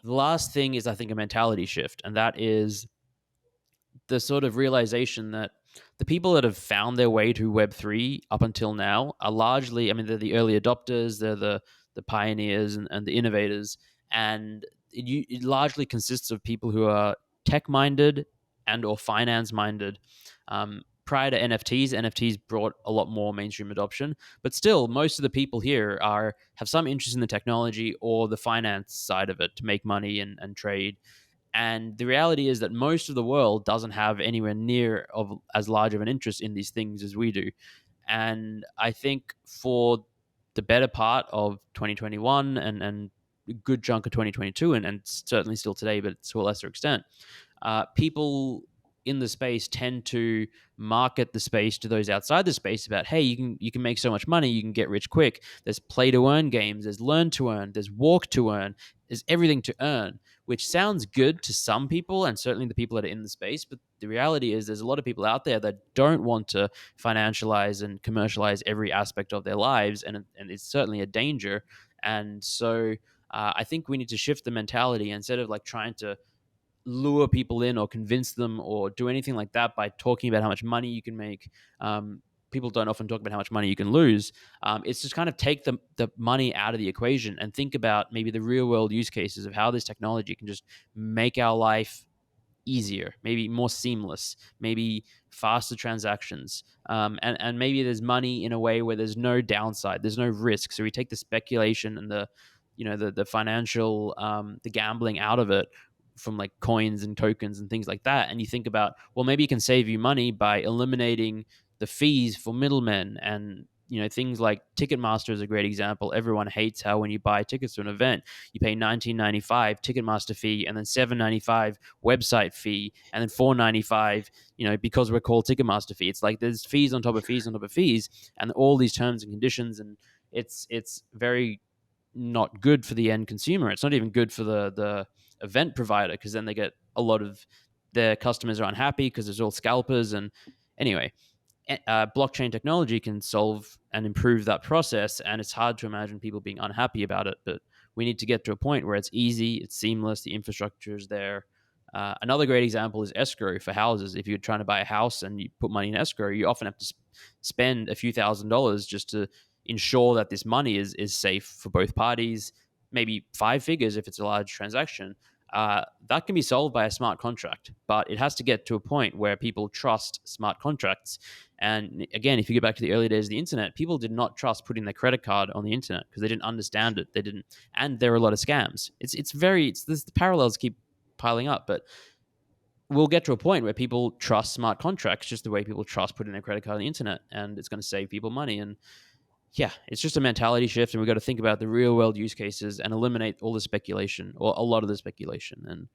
The last thing is, I think, a mentality shift, and that is the sort of realization that the people that have found their way to Web3 up until now are largely, I mean, they're the early adopters, they're the pioneers and the innovators. And it largely consists of people who are tech minded and or finance minded. Prior to NFTs brought a lot more mainstream adoption, but still, most of the people here are have some interest in the technology or the finance side of it to make money and trade. And the reality is that most of the world doesn't have anywhere near of as large of an interest in these things as we do. And I think for the better part of 2021 and a good chunk of 2022 and certainly still today, but to a lesser extent, people in the space tend to market the space to those outside the space about, hey, you can make so much money, you can get rich quick. There's play to earn games, there's learn to earn, there's walk to earn, there's everything to earn, which sounds good to some people and certainly the people that are in the space. But the reality is there's a lot of people out there that don't want to financialize and commercialize every aspect of their lives, and it's certainly a danger. And so I think we need to shift the mentality instead of like trying to lure people in or convince them or do anything like that by talking about how much money you can make. People don't often talk about how much money you can lose. It's just kind of take the money out of the equation and think about maybe the real world use cases of how this technology can just make our life easier, maybe more seamless, maybe faster transactions, and maybe there's money in a way where there's no downside, there's no risk. So we take the speculation and the financial the gambling out of it from like coins and tokens and things like that. And you think about, well, maybe it can save you money by eliminating the fees for middlemen and things like Ticketmaster is a great example. Everyone hates how when you buy tickets to an event, you pay 19.95 Ticketmaster fee and then 7.95 website fee and then 4.95 because we're called Ticketmaster fee. It's like there's fees on top of fees on top of fees and all these terms and conditions, and it's very not good for the end consumer. It's not even good for the event provider because then they get a lot of their customers are unhappy because there's all scalpers. And anyway, blockchain technology can solve and improve that process, and it's hard to imagine people being unhappy about it. But we need to get to a point where it's easy, it's seamless, the infrastructure is there. Another great example is escrow for houses. If you're trying to buy a house and you put money in escrow, you often have to spend a few $1,000s just to ensure that this money is safe for both parties, maybe five figures if it's a large transaction. That can be solved by a smart contract, but it has to get to a point where people trust smart contracts. And again, if you go back to the early days of the internet, people did not trust putting their credit card on the internet because they didn't understand it. They didn't, and there are a lot of scams. The parallels keep piling up, but we'll get to a point where people trust smart contracts just the way people trust putting their credit card on the internet, and it's going to save people money. And yeah, it's just a mentality shift, and we've got to think about the real world use cases and eliminate all the speculation or a lot of the speculation. And